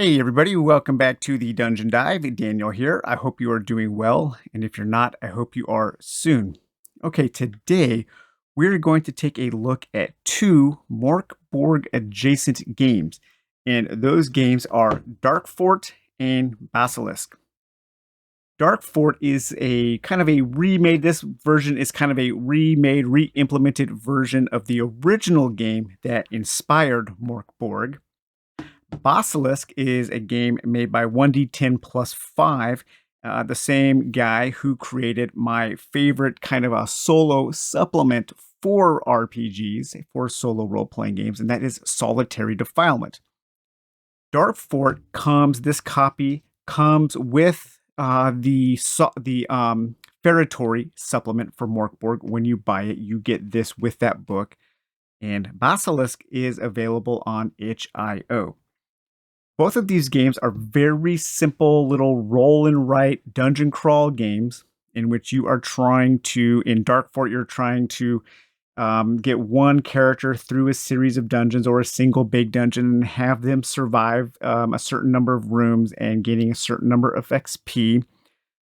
Hey everybody, welcome back to the Dungeon Dive. Daniel here. I hope you are doing well, and if you're not, I hope you are soon. Okay, today we're going to take a look at two Mork Borg adjacent games, and those games are Dark Fort and Basilisk. Dark Fort is a kind of a remade, this version is kind of a remade, re-implemented version of the original game that inspired Mork Borg. Basilisk is a game made by 1D10 plus 5, the same guy who created my favorite kind of a solo supplement for RPGs, for solo role playing games, and that is Solitary Defilement. Dark Fort this copy comes with the Ferritory supplement for Mork Borg. When you buy it, you get this with that book, and Basilisk is available on itch.io. Both of these games are very simple little roll and write dungeon crawl games in which you are trying to, in Dark Fort, you're trying to get one character through a series of dungeons or a single big dungeon and have them survive a certain number of rooms and getting a certain number of XP.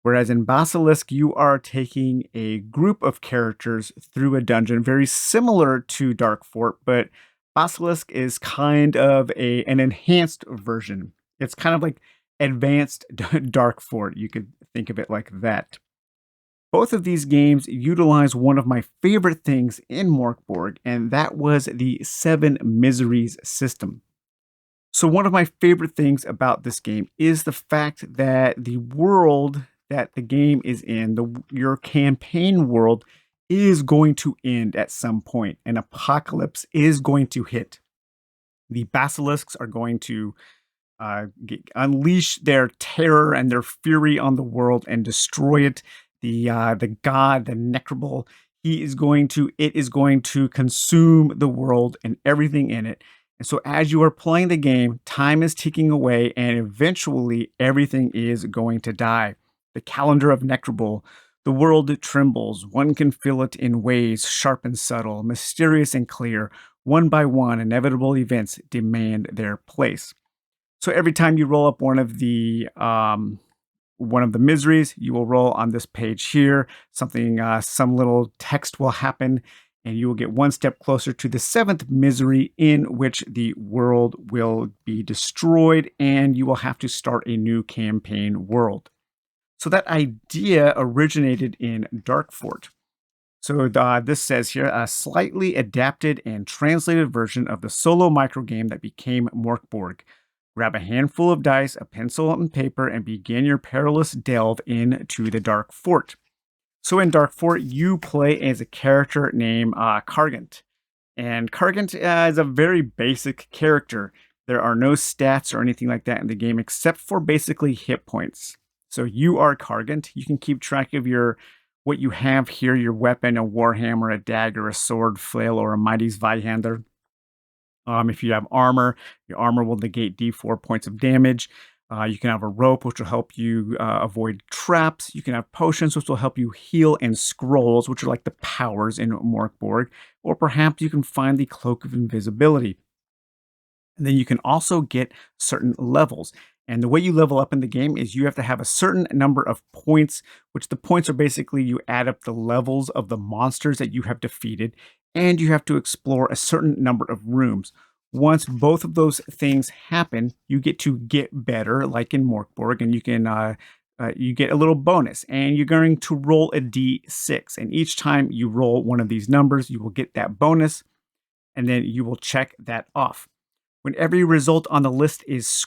Whereas in Basilisk, you are taking a group of characters through a dungeon, very similar to Dark Fort, but Basilisk is kind of an enhanced version. It's kind of like advanced Dark Fort. You could think of it like that. Both of these games utilize one of my favorite things in Mork Borg, and that was the Seven Miseries system. So one of my favorite things about this game is the fact that the world that the game is in, your campaign world, is going to end at some point. An apocalypse is going to hit. The basilisks are going to unleash their terror and their fury on the world and destroy it. The god, the Necrobol, it is going to consume the world and everything in it. And so as you are playing the game, time is ticking away, and eventually everything is going to die. The calendar of Necrobol. The world trembles. One can feel it in ways sharp and subtle, mysterious and clear. One by one, inevitable events demand their place. So every time you roll up one of the miseries, you will roll on this page here. Some little text will happen, and you will get one step closer to the seventh misery, in which the world will be destroyed, and you will have to start a new campaign world. So that idea originated in Dark Fort. So this says here, a slightly adapted and translated version of the solo microgame that became Mork Borg. Grab a handful of dice, a pencil and paper, and begin your perilous delve into the Dark Fort. So in Dark Fort, you play as a character named Kargant. And Kargant is a very basic character. There are no stats or anything like that in the game except for basically hit points. So you are Kargant. You can keep track of what you have here, your weapon, a warhammer, a dagger, a sword, flail, or a mighty Zweihander. If you have armor, your armor will negate D4 points of damage. You can have a rope, which will help you avoid traps. You can have potions, which will help you heal, and scrolls, which are like the powers in Mork Borg. Or perhaps you can find the Cloak of Invisibility. And then you can also get certain levels. And the way you level up in the game is you have to have a certain number of points, which the points are basically you add up the levels of the monsters that you have defeated, and you have to explore a certain number of rooms. Once both of those things happen, you get to get better, like in Mork Borg, and you get a little bonus, and you're going to roll a d6. And each time you roll one of these numbers, you will get that bonus, and then you will check that off. When every result on the list is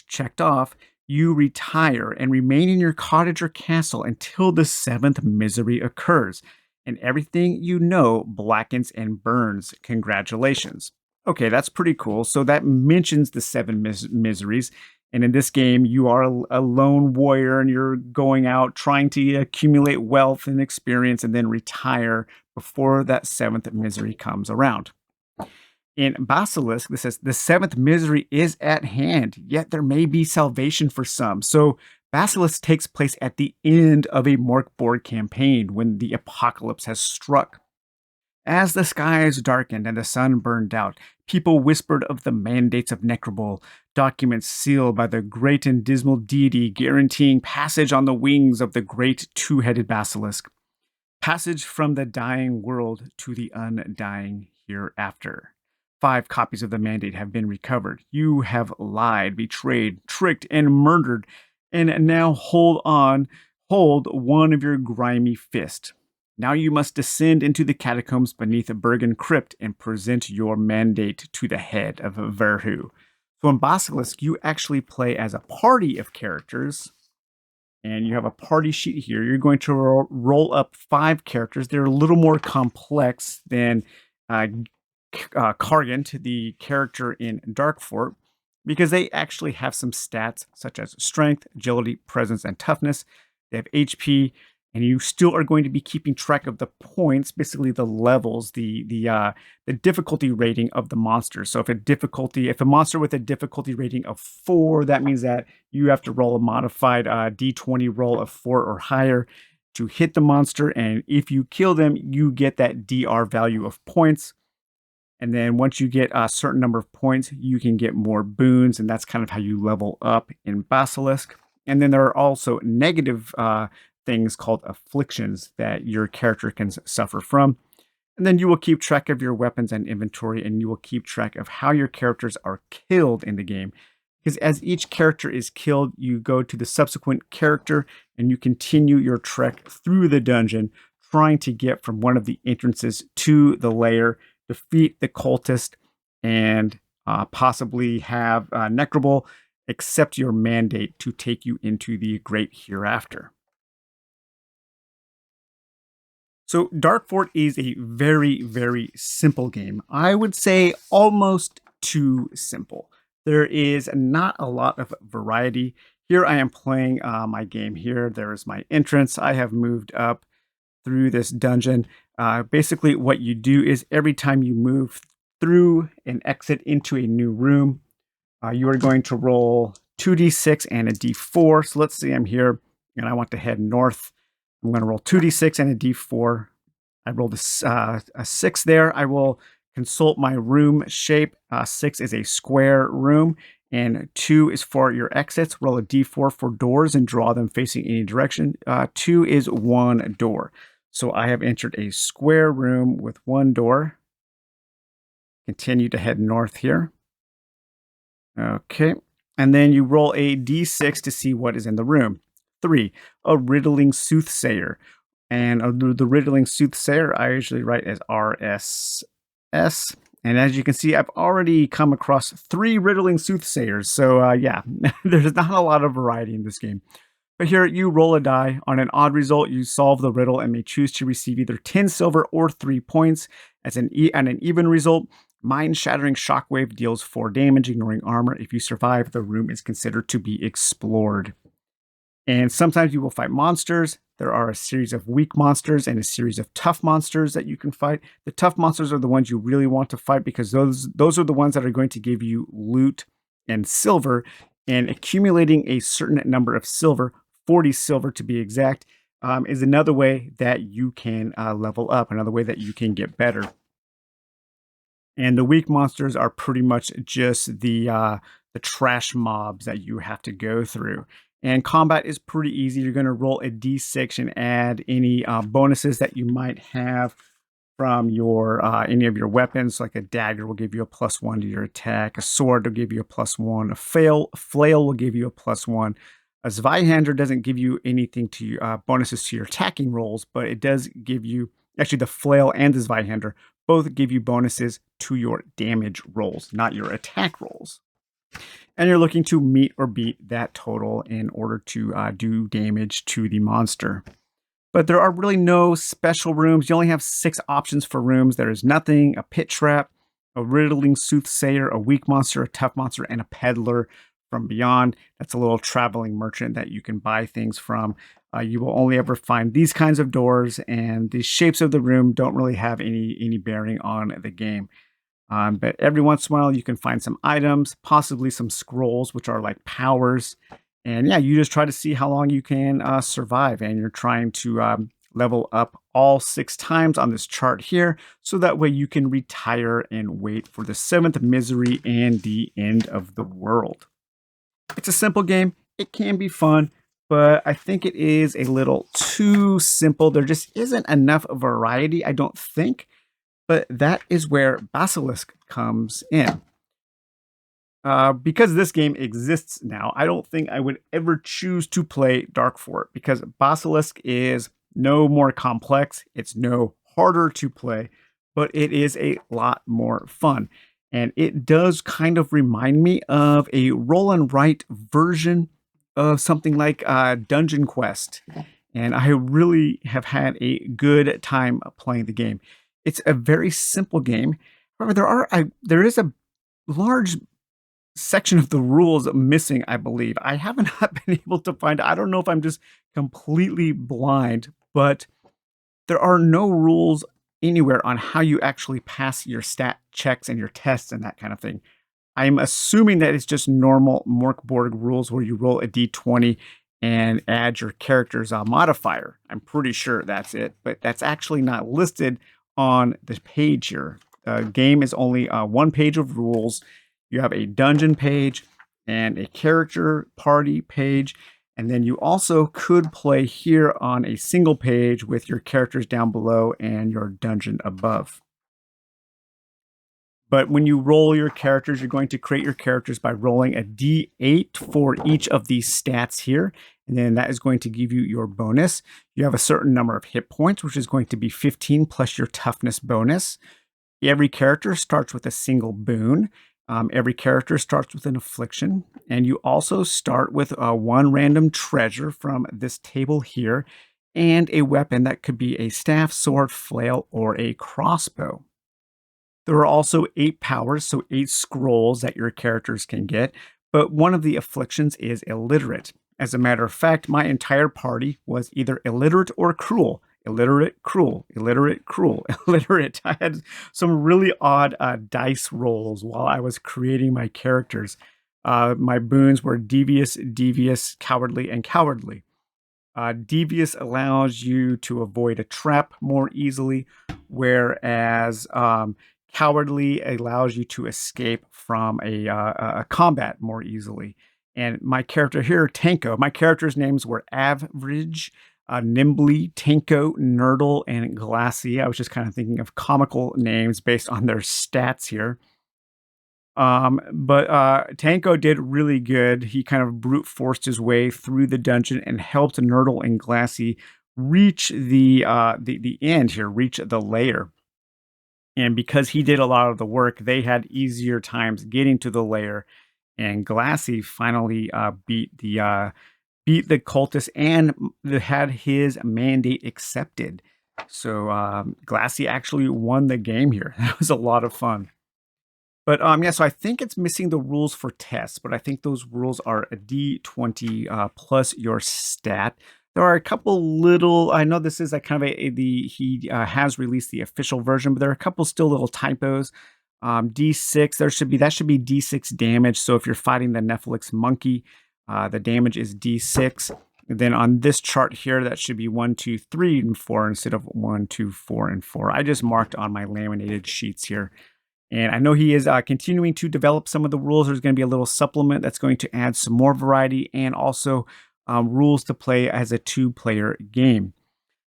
checked off, you retire and remain in your cottage or castle until the seventh misery occurs, and everything you know blackens and burns. Congratulations. Okay, that's pretty cool. So that mentions the seven miseries, and in this game, you are a lone warrior, and you're going out trying to accumulate wealth and experience and then retire before that seventh misery comes around. In Basilisk, this says, the seventh misery is at hand, yet there may be salvation for some. So Basilisk takes place at the end of a Mork Borg campaign when the apocalypse has struck. As the skies darkened and the sun burned out, people whispered of the mandates of Necrobol, documents sealed by the great and dismal deity guaranteeing passage on the wings of the great two-headed basilisk. Passage from the dying world to the undying hereafter. 5 copies of the mandate have been recovered. You have lied, betrayed, tricked, and murdered, and now hold one of your grimy fist. Now you must descend into the catacombs beneath a Bergen crypt and present your mandate to the head of Verhu. So in Basilisk, you actually play as a party of characters, and you have a party sheet here. You're going to roll up 5 characters. They're a little more complex than uh, Kargant, the character in Dark Fort, because they actually have some stats such as strength, agility, presence, and toughness. They have HP, and you still are going to be keeping track of the points, basically the levels, the difficulty rating of the monster. So if a monster with a difficulty rating of 4, that means that you have to roll a modified D20 roll of 4 or higher to hit the monster, and if you kill them, you get that DR value of points. And then once you get a certain number of points, you can get more boons, and that's kind of how you level up in Basilisk. And then there are also negative things called afflictions that your character can suffer from. And then you will keep track of your weapons and inventory, and you will keep track of how your characters are killed in the game. Because as each character is killed, you go to the subsequent character and you continue your trek through the dungeon, trying to get from one of the entrances to the lair, defeat the cultist, and possibly have Necrobol accept your mandate to take you into the great hereafter. So Dark Fort is a very, very simple game. I would say almost too simple. There is not a lot of variety. Here I am playing my game here. There is my entrance. I have moved up through this dungeon. Basically what you do is every time you move through and exit into a new room, you are going to roll 2d6 and a d4. So let's say I'm here and I want to head north. I'm going to roll 2d6 and a d4. I rolled a 6 there. I will consult my room shape. 6 is a square room, and 2 is for your exits. Roll a d4 for doors and draw them facing any direction. 2 is 1 door. So I have entered a square room with 1 door. Continue to head north here. Okay. And then you roll a d6 to see what is in the room. 3, a riddling soothsayer. And the riddling soothsayer, I usually write as RSS. And as you can see, I've already come across 3 riddling soothsayers. So yeah, there's not a lot of variety in this game. But here, you roll a die. On an odd result, you solve the riddle and may choose to receive either 10 silver or 3 points. On an even result, mind-shattering shockwave deals 4 damage, ignoring armor. If you survive, the room is considered to be explored. And sometimes you will fight monsters. There are a series of weak monsters and a series of tough monsters that you can fight. The tough monsters are the ones you really want to fight because those are the ones that are going to give you loot and silver. And accumulating a certain number of silver, 40 silver to be exact, is another way that you can level up, another way that you can get better. And the weak monsters are pretty much just the trash mobs that you have to go through. And combat is pretty easy. You're going to roll a d6 and add any bonuses that you might have from your any of your weapons. Like a dagger will give you a +1 to your attack. A sword will give you a +1. A flail will give you a +1. A Zweihander doesn't give you anything to bonuses to your attacking rolls, but it does give you, actually the flail and the Zweihander both give you bonuses to your damage rolls, not your attack rolls. And you're looking to meet or beat that total in order to do damage to the monster. But there are really no special rooms. You only have 6 options for rooms. There is nothing, a pit trap, a riddling soothsayer, a weak monster, a tough monster, and a peddler from beyond. That's a little traveling merchant that you can buy things from. You will only ever find these kinds of doors, and the shapes of the room don't really have any bearing on the game. But every once in a while, you can find some items, possibly some scrolls, which are like powers. And yeah, you just try to see how long you can survive. And you're trying to level up all 6 times on this chart here, so that way you can retire and wait for the 7th misery and the end of the world. It's a simple game. It can be fun, but I think it is a little too simple. There just isn't enough variety, I don't think. But that is where Basilisk comes in. Because this game exists now, I don't think I would ever choose to play Dark Fort because Basilisk is no more complex. It's no harder to play, but it is a lot more fun. And it does kind of remind me of a roll and write version of something like Dungeon Quest. And I really have had a good time playing the game. It's a very simple game. However, there is a large section of the rules missing, I believe. I have not been able to find. I don't know if I'm just completely blind, but there are no rules anywhere on how you actually pass your stat checks and your tests and that kind of thing. I'm assuming that it's just normal Mork Borg rules where you roll a d20 and add your character's modifier. I'm pretty sure that's it, but that's actually not listed on the page here. The game is only one page of rules. You have a dungeon page and a character party page. And then you also could play here on a single page with your characters down below and your dungeon above. But when you roll your characters, you're going to create your characters by rolling a d8 for each of these stats here. And then that is going to give you your bonus. You have a certain number of hit points, which is going to be 15 plus your toughness bonus. Every character starts with a single boon. Every character starts with an affliction. And you also start with one random treasure from this table here and a weapon that could be a staff, sword, flail, or a crossbow. There are also 8 powers, so 8 scrolls that your characters can get, but one of the afflictions is illiterate. As a matter of fact, my entire party was either illiterate or cruel. Illiterate, cruel, illiterate, cruel, illiterate. I had some really odd dice rolls while I was creating my characters. My boons were devious, devious, cowardly, and cowardly. Devious allows you to avoid a trap more easily, whereas cowardly allows you to escape from a combat more easily. And my character here, Tanko, my characters' names were Average, Nimbly, Tanko, Nerdle, and Glassy. I was just kind of thinking of comical names based on their stats here. But Tanko did really good. He kind of brute forced his way through the dungeon and helped Nerdle and Glassy reach the end here, reach the lair. And because he did a lot of the work, they had easier times getting to the lair. And Glassy finally beat the cultist and had his mandate accepted. So Glassy actually won the game here. That was a lot of fun. But yeah, so I think it's missing the rules for tests, but I think those rules are a d20 plus your stat. There are a couple little, I know this is a kind of he has released the official version, but there are a couple still little typos. D6, that should be D6 damage. So if you're fighting the Nephelix monkey, the damage is D6. And then on this chart here, that should be 1, 2, 3, and 4 instead of 1, 2, 4, and 4. I just marked on my laminated sheets here. And I know he is continuing to develop some of the rules. There's going to be a little supplement that's going to add some more variety and also rules to play as a 2-player game.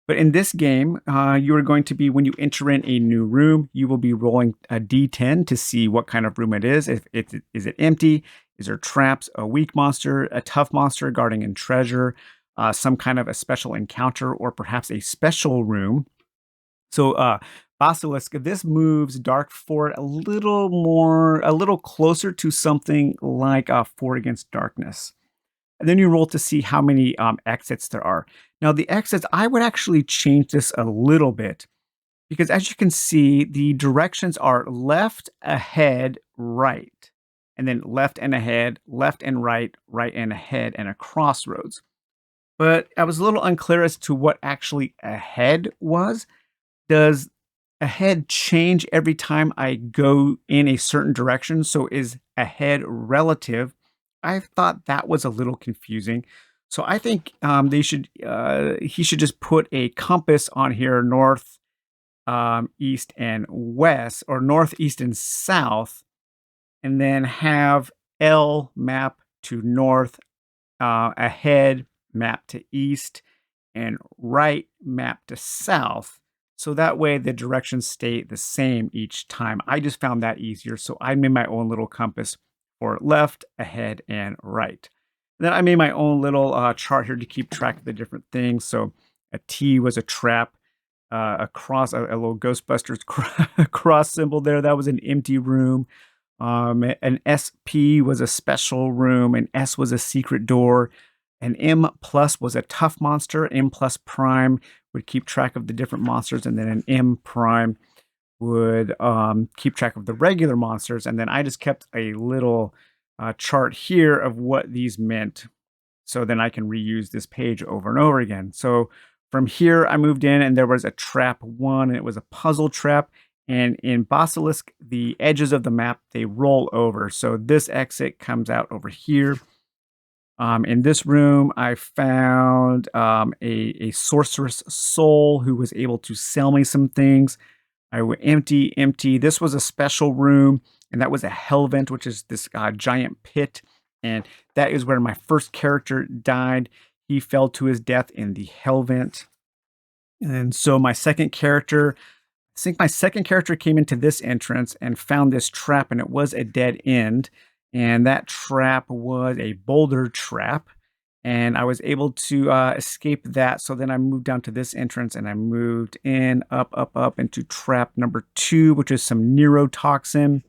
But in this game, you are going to be, when you enter in a new room, you will be rolling a d10 to see what kind of room it is. Is it empty? Is there traps, a weak monster, a tough monster, guarding and treasure, some kind of a special encounter, or perhaps a special room? So Basilisk, this moves Dark Fort a little closer to something like Fort Against Darkness. And then you roll to see how many exits there are. Now, the exits, I would actually change this a little bit because as you can see, the directions are left, ahead, right, and then left and ahead, left and right, right and ahead, and a crossroads. But I was a little unclear as to what actually ahead was. Does ahead change every time I go in a certain direction? So is ahead relative? I thought that was a little confusing. So I think he should just put a compass on here, north, east, and west, or north, east, and south, and then have L map to north, ahead map to east, and right map to south. So that way the directions stay the same each time. I just found that easier. So I made my own little compass for left, ahead, and right. Then I made my own little chart here to keep track of the different things. So a T was a trap, a cross, a little Ghostbusters cross symbol there. That was an empty room. An SP was a special room, an S was a secret door, an M plus was a tough monster, M plus prime would keep track of the different monsters, and then an M prime would keep track of the regular monsters. And then I just kept a little chart here of what these meant. So then I can reuse this page over and over again. So from here, I moved in and there was a trap one, and it was a puzzle trap. And in Basilisk, the edges of the map, they roll over. So this exit comes out over here. In this room, I found a sorceress soul who was able to sell me some things. I went empty, empty. This was a special room, and that was a hell vent, which is this giant pit. And that is where my first character died. He fell to his death in the hell vent. And so my second character, I think my second character came into this entrance and found this trap, and it was a dead end. And that trap was a boulder trap. And I was able to escape that. So then I moved down to this entrance and I moved in, up into trap number 2, which is some neurotoxin,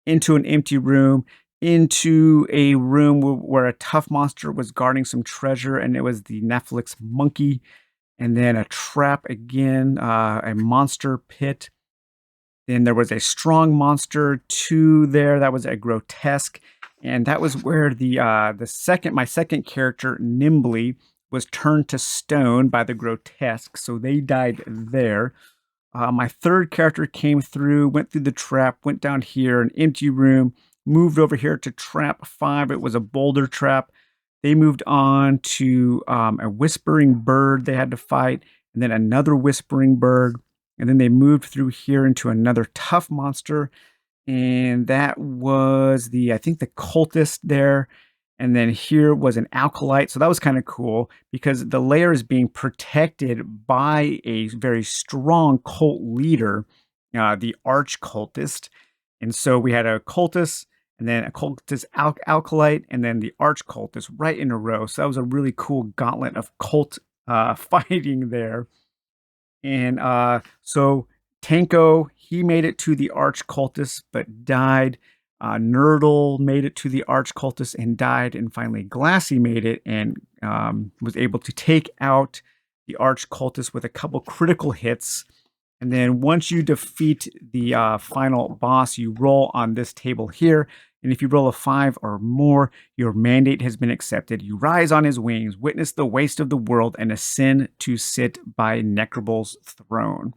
into an empty room, into a room where a tough monster was guarding some treasure, and it was the Netflix monkey. And then a trap again, a monster pit. Then there was a strong monster 2 there. That was a grotesque. And that was where my second character, Nimbly, was turned to stone by the grotesque. So they died there. My third character came through, went through the trap, went down here, an empty room, moved over here to trap 5. It was a boulder trap. They moved on to a whispering bird they had to fight, and then another whispering bird. And then they moved through here into another tough monster. And that was I think the cultist there. And then here was an alkalite. So that was kind of cool because the layer is being protected by a very strong cult leader, the arch cultist. And so we had a cultist, and then a cultist alkalite, and then the arch cultist right in a row. So that was a really cool gauntlet of cult fighting there. And so Tanko, he made it to the arch cultist but died. Nurdle made it to the arch cultist and died. And finally, Glassy made it and was able to take out the arch cultist with a couple critical hits. And then once you defeat the final boss, you roll on this table here. And if you roll a 5 or more, your mandate has been accepted. You rise on his wings, witness the waste of the world, and ascend to sit by Necrobol's throne.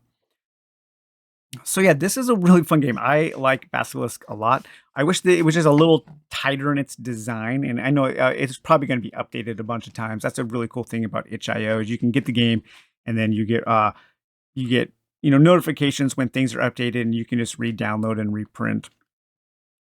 So yeah, this is a really fun game. I like Basilisk a lot. I wish that it was just a little tighter in its design, and I know it's probably going to be updated a bunch of times. That's a really cool thing about itch.io is you can get the game, and then you get notifications when things are updated, and you can just re-download and reprint.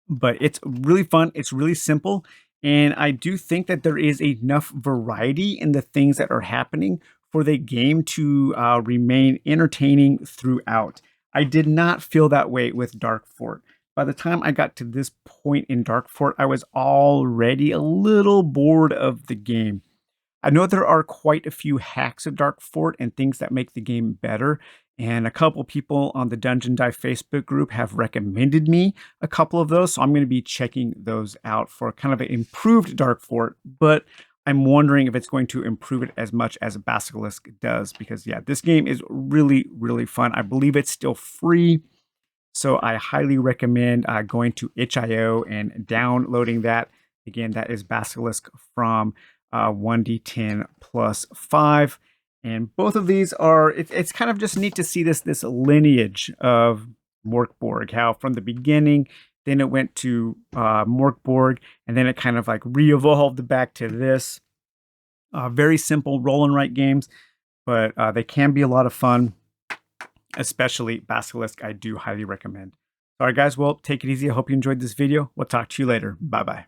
But it's really fun. It's really simple. And I do think that there is enough variety in the things that are happening for the game to remain entertaining throughout. I did not feel that way with Dark Fort. By the time I got to this point in Dark Fort, I was already a little bored of the game. I know there are quite a few hacks of Dark Fort and things that make the game better. And a couple people on the Dungeon Dive Facebook group have recommended me a couple of those. So I'm going to be checking those out for kind of an improved Dark Fort. But I'm wondering if it's going to improve it as much as Basilisk does. Because, yeah, this game is really, really fun. I believe it's still free. So I highly recommend going to itch.io and downloading that. Again, that is Basilisk from 1d10 plus 5. And both of these are, it's kind of just neat to see this lineage of Mork Borg, how from the beginning, then it went to Mork Borg, and then it kind of like re-evolved back to this. Very simple roll and write games, but they can be a lot of fun, especially Basilisk. I do highly recommend. All right, guys, well, take it easy. I hope you enjoyed this video. We'll talk to you later. Bye-bye.